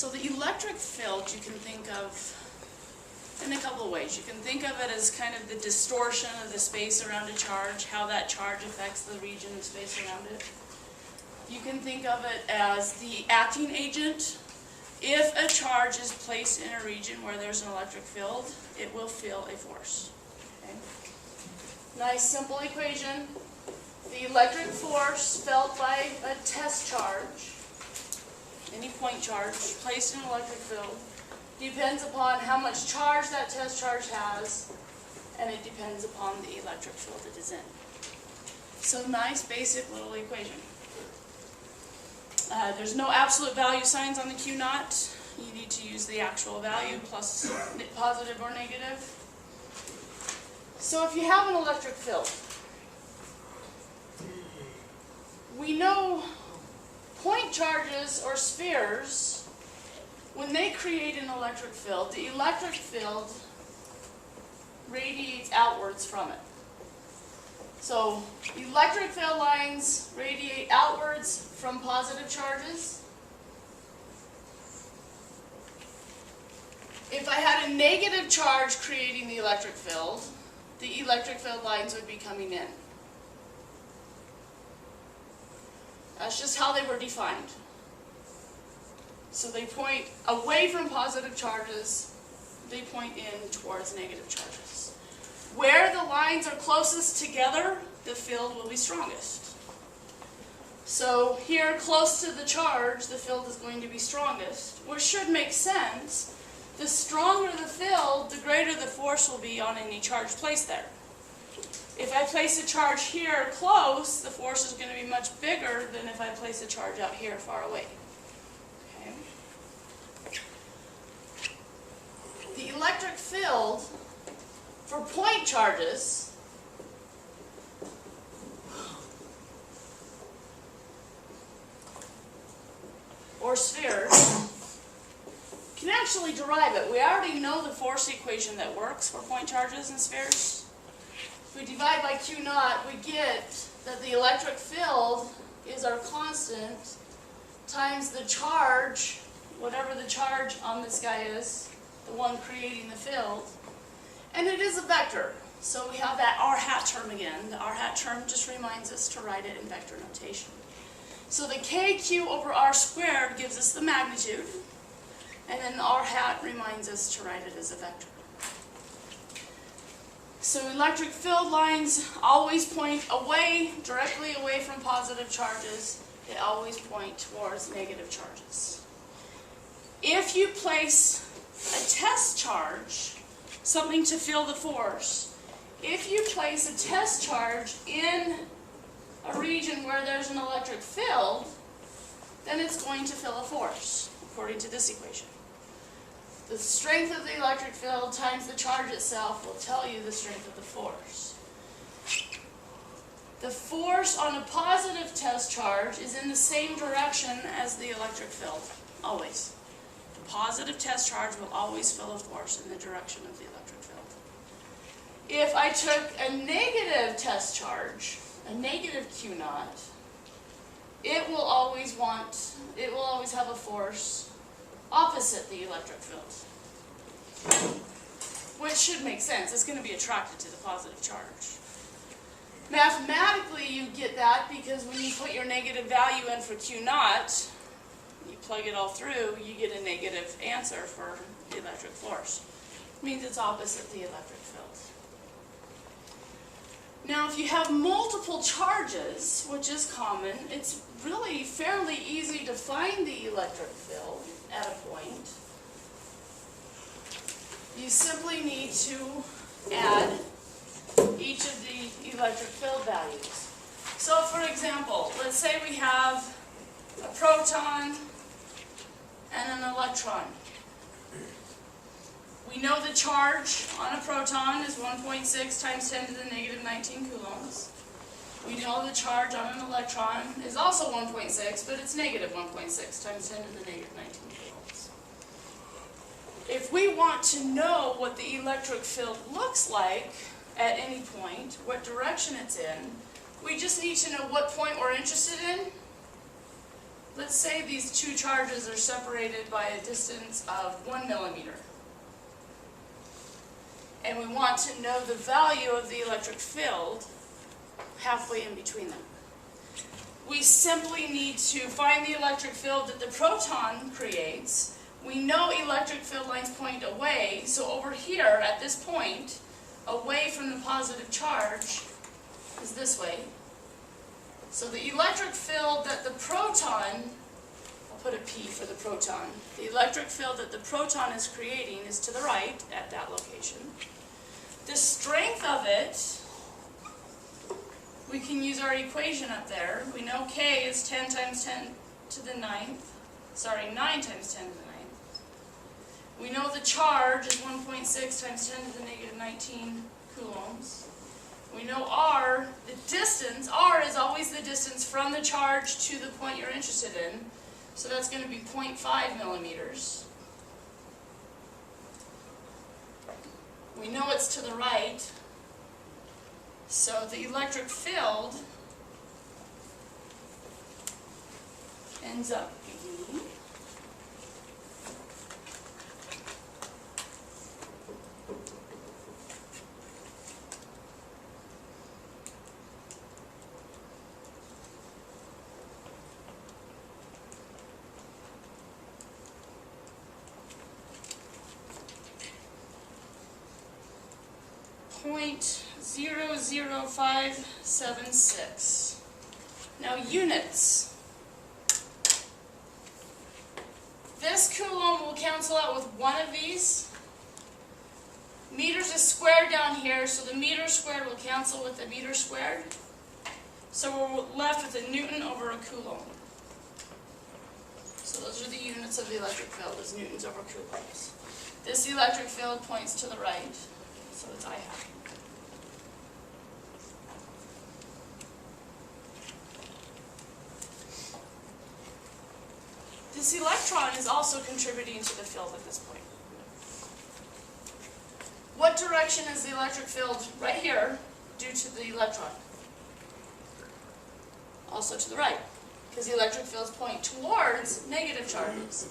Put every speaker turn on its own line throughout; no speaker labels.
So the electric field you can think of in a couple of ways. You can think of it as kind of the distortion of the space around a charge, how that charge affects the region of space around it. You can think of it as the acting agent. If a charge is placed in a region where there's an electric field, it will feel a force. Okay? Nice simple equation. The electric force felt by a test charge, any point charge placed in an electric field, depends upon how much charge that test charge has, and it depends upon the electric field it is in. So nice basic little equation. There's no absolute value signs on the Q naught. You need to use the actual value plus positive or negative. So if you have an electric field, we know point charges or spheres, when they create an electric field, the electric field radiates outwards from it. So electric field lines radiate outwards from positive charges. If I had a negative charge creating the electric field lines would be coming in. That's just how they were defined. So they point away from positive charges, they point in towards negative charges. Where the lines are closest together, the field will be strongest. So here, close to the charge, the field is going to be strongest, which should make sense. The stronger the field, the greater the force will be on any charge placed there. If I place a charge here close, the force is going to be much bigger than if I place a charge out here far away. Okay. The electric field for point charges or spheres, you can actually derive it. We already know the force equation that works for point charges and spheres. If we divide by Q naught, we get that the electric field is our constant times the charge, whatever the charge on this guy is, the one creating the field, and it is a vector. So we have that r hat term again. The r hat term just reminds us to write it in vector notation. So the kq over r squared gives us the magnitude, and then the r hat reminds us to write it as a vector. So electric field lines always point away, directly away from positive charges. They always point towards negative charges. If you place a test charge, something to feel the force, if you place a test charge in a region where there's an electric field, then it's going to feel a force, according to this equation. The strength of the electric field times the charge itself will tell you the strength of the force. The force on a positive test charge is in the same direction as the electric field, always. The positive test charge will always feel a force in the direction of the electric field. If I took a negative test charge, a negative Q naught, it will always have a force opposite the electric field, which should make sense. It's going to be attracted to the positive charge. Mathematically, you get that because when you put your negative value in for Q naught, you plug it all through, you get a negative answer for the electric force. It means it's opposite the electric field. Now, if you have multiple charges, which is common, it's really fairly easy to find the electric field at a point. You simply need to add each of the electric field values. So, for example, let's say we have a proton and an electron. We know the charge on a proton is 1.6 times 10 to the negative 19 coulombs. We know the charge on an electron is also 1.6, but it's negative 1.6 times 10 to the negative 19 coulombs. If we want to know what the electric field looks like at any point, what direction it's in, we just need to know what point we're interested in. Let's let's say these two charges are separated by a distance of 1 millimeter. And we want to know the value of the electric field halfway in between them. We simply need to find the electric field that the proton creates. We know electric field lines point away, so over here at this point, away from the positive charge, is this way. So the electric field that the proton, I'll put a P for the proton, the electric field that the proton is creating is to the right at that location. The strength of it, we can use our equation up there. We know K is 10 times 10 to the 9th, 9 times 10 to the 9th. We know the charge is 1.6 times 10 to the negative 19 coulombs. We know R, the distance, R is always the distance from the charge to the point you're interested in. So that's going to be 0.5 millimeters. We know it's to the right. So the electric field ends up being .00576. Now units. This coulomb will cancel out with one of these. Meters is squared down here, so the meter squared will cancel with the meter squared. So we're left with a Newton over a coulomb. So those are the units of the electric field, is newtons over coulombs. This electric field points to the right, so it's I hat. This electron is also contributing to the field at this point. What direction is the electric field right here due to the electron? Also to the right, because the electric fields point towards negative charges.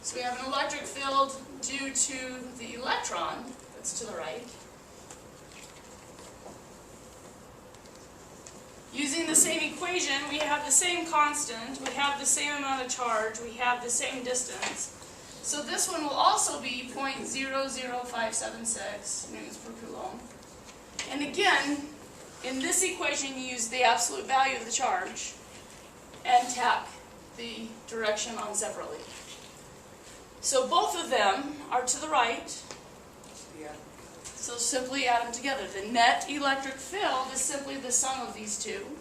So we have an electric field due to the electron that's to the right. Using the same equation, we have the same constant, we have the same amount of charge, we have the same distance. So this one will also be 0.00576 newtons per coulomb. And again, in this equation you use the absolute value of the charge and tack the direction on separately. So both of them are to the right. So simply add them together. The net electric field is simply the sum of these two.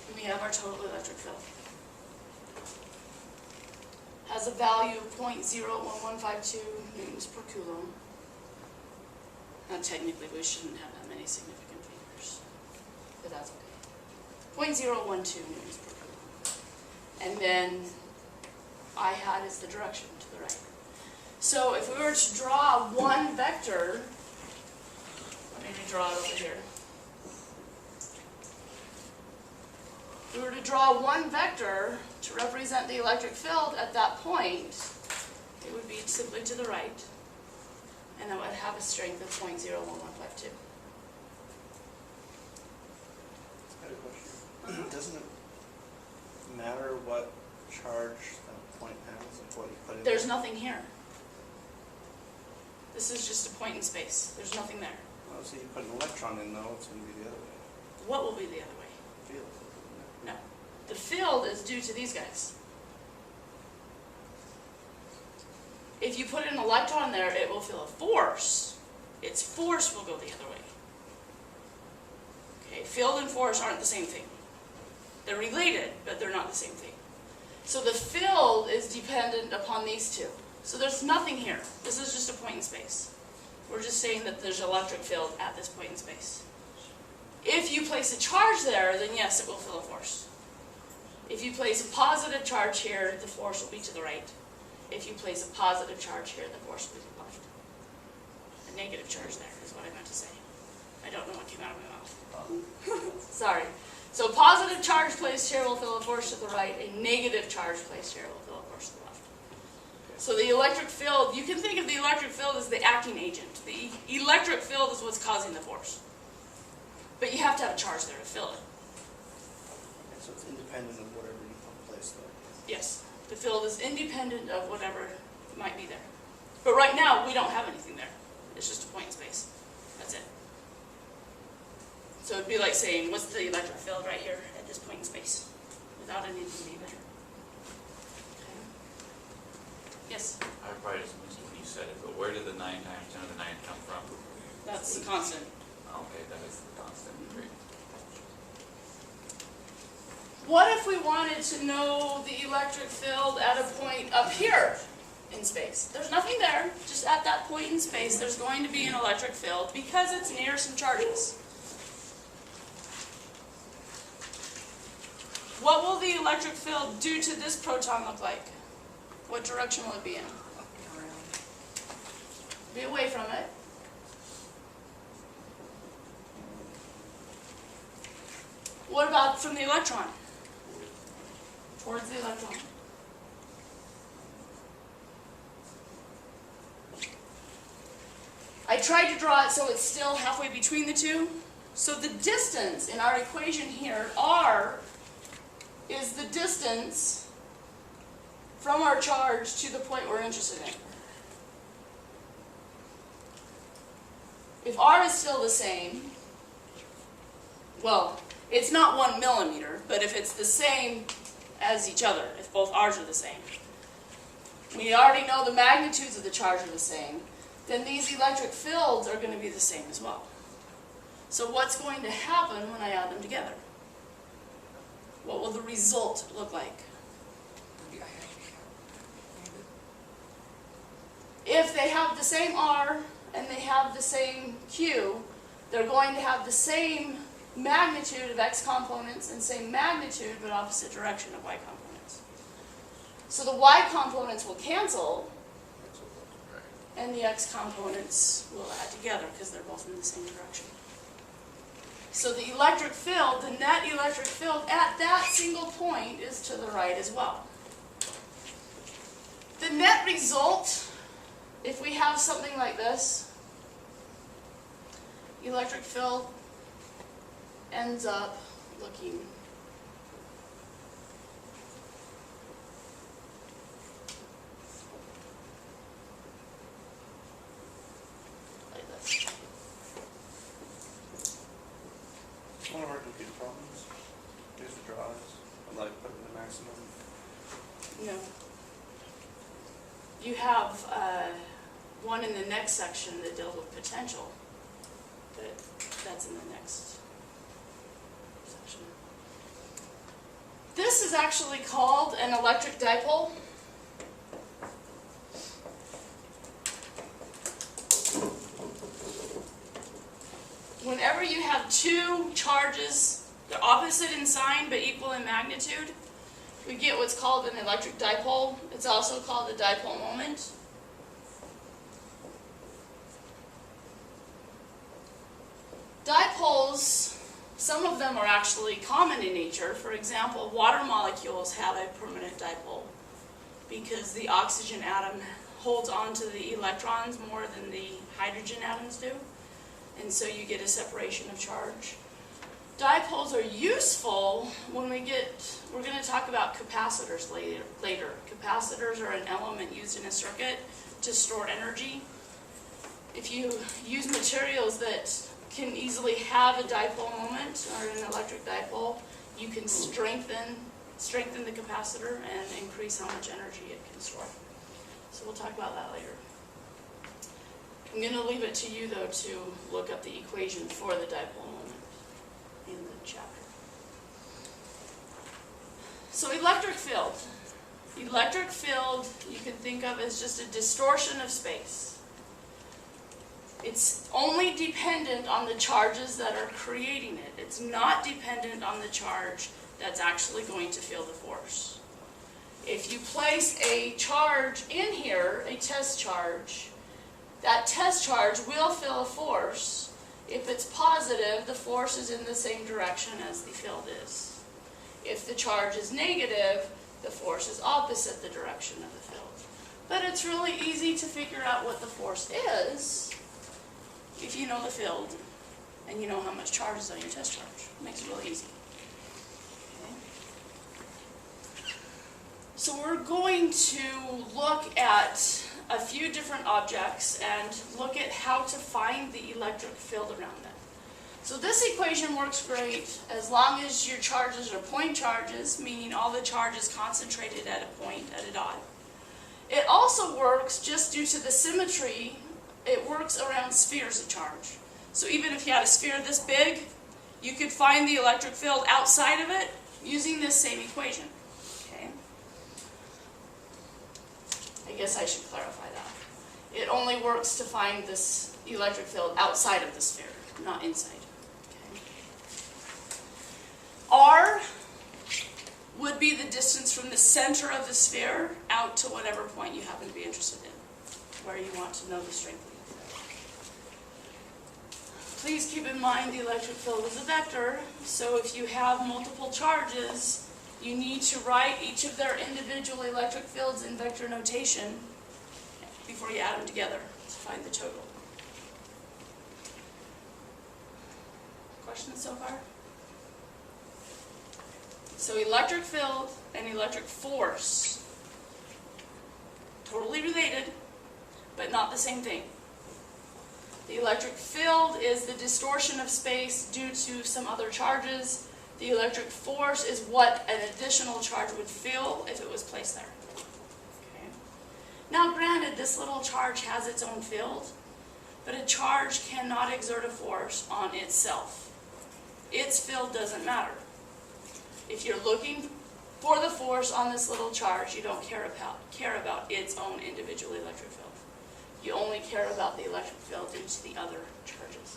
And we have our total electric field. Has a value of 0.01152 newtons per coulomb. Now technically we shouldn't have that many significant figures, but that's okay. 0.012 newtons per coulomb. And then I hat is the direction to the right. So if we were to draw one vector, let me redraw it over here. If we were to draw one vector to represent the electric field at that point, it would be simply to the right, and that would have a strength of 0.01152.
I have a question. Doesn't it matter what charge that point has and what you put in
There's
there?
nothing here. This is just a point in space. There's nothing there.
Oh, so you put an electron in though, it's going to be the other way.
What will be the other way?
Field.
No. The field is due to these guys. If you put an electron there, it will feel a force. Its force will go the other way. Okay, field and force aren't the same thing. They're related, but they're not the same thing. So the field is dependent upon these two. So there's nothing here. This is just a point in space. We're just saying that there's an electric field at this point in space. If you place a charge there, then yes, it will feel a force. If you place a positive charge here, the force will be to the right. If you place a positive charge here, the force will be to the left. A negative charge there is what I meant to say. I don't know what came out of my mouth. Sorry. So positive charge placed here will feel a force to the right. A negative charge placed here will feel a force to the left. So the electric field, you can think of the electric field as the acting agent. The electric field is what's causing the force. But you have to have a charge there to fill it.
Okay, so it's independent of whatever you place there.
Yes, the field is independent of whatever might be there. But right now, we don't have anything there. It's just a point in space. That's it. So it'd be like saying, what's the electric field right here at this point in space? Without anything being there. Okay. Yes?
I probably just missed when you said it, but where did the 9 times 10 to the 9 come from?
That's the constant.
Okay, that is the constant. Great.
What if we wanted to know the electric field at a point up here in space? There's nothing there, just at that point in space there's going to be an electric field because it's near some charges. What will the electric field do to this proton look like? What direction will it be in? Be away from it. What about from the electron? Towards the electron. I tried to draw it so it's still halfway between the two. So the distance in our equation here, r, is the distance from our charge to the point we're interested in. If r is still the same, well, it's not 1 millimeter, but if it's the same as each other, if both r's are the same, we already know the magnitudes of the charge are the same, then these electric fields are going to be the same as well. So what's going to happen when I add them together? What will the result look like? If they have the same r and they have the same q, they're going to have the same magnitude of x components and same magnitude but opposite direction of y components. So the y components will cancel and the x components will add together because they're both in the same direction. So the electric field, the net electric field at that single point is to the right as well. The net result, if we have something like this, electric field ends up looking like this.
One of our computer problems. Here's the draws. I'm like putting the maximum.
No. You have one in the next section that deals with potential, but that's in the next section. This is actually called an electric dipole. Whenever you have two charges, they're opposite in sign but equal in magnitude, we get what's called an electric dipole. It's also called a dipole moment. Dipoles, some of them are actually common in nature. For example, water molecules have a permanent dipole because the oxygen atom holds on to the electrons more than the hydrogen atoms do. And so you get a separation of charge. Dipoles are useful when we're going to talk about capacitors later. Capacitors are an element used in a circuit to store energy. If you use materials that can easily have a dipole moment or an electric dipole, you can strengthen the capacitor and increase how much energy it can store. So we'll talk about that later. I'm going to leave it to you, though, to look up the equation for the dipole moment in the chapter. So electric field. Electric field you can think of as just a distortion of space. It's only dependent on the charges that are creating it. It's not dependent on the charge that's actually going to feel the force. If you place a charge in here, a test charge, that test charge will feel a force. If it's positive, the force is in the same direction as the field is. If the charge is negative, the force is opposite the direction of the field. But it's really easy to figure out what the force is if you know the field and you know how much charge is on your test charge. It makes it really easy. Okay. So we're going to look at a few different objects and look at how to find the electric field around them. So this equation works great as long as your charges are point charges, meaning all the charge is concentrated at a point, at a dot. It also works just due to the symmetry. It works around spheres of charge. So even if you had a sphere this big, you could find the electric field outside of it using this same equation. Okay? I guess I should clarify that. It only works to find this electric field outside of the sphere, not inside. Okay? R would be the distance from the center of the sphere out to whatever point you happen to be interested in, where you want to know the strength of the field. Please keep in mind the electric field is a vector, so if you have multiple charges, you need to write each of their individual electric fields in vector notation before you add them together to find the total. Questions so far? So electric field and electric force, totally related, but not the same thing. The electric field is the distortion of space due to some other charges. The electric force is what an additional charge would feel if it was placed there. Okay. Now granted, this little charge has its own field, but a charge cannot exert a force on itself. Its field doesn't matter. If you're looking for the force on this little charge, you don't care about its own individual electric field. You only care about the electric field due to the other charges.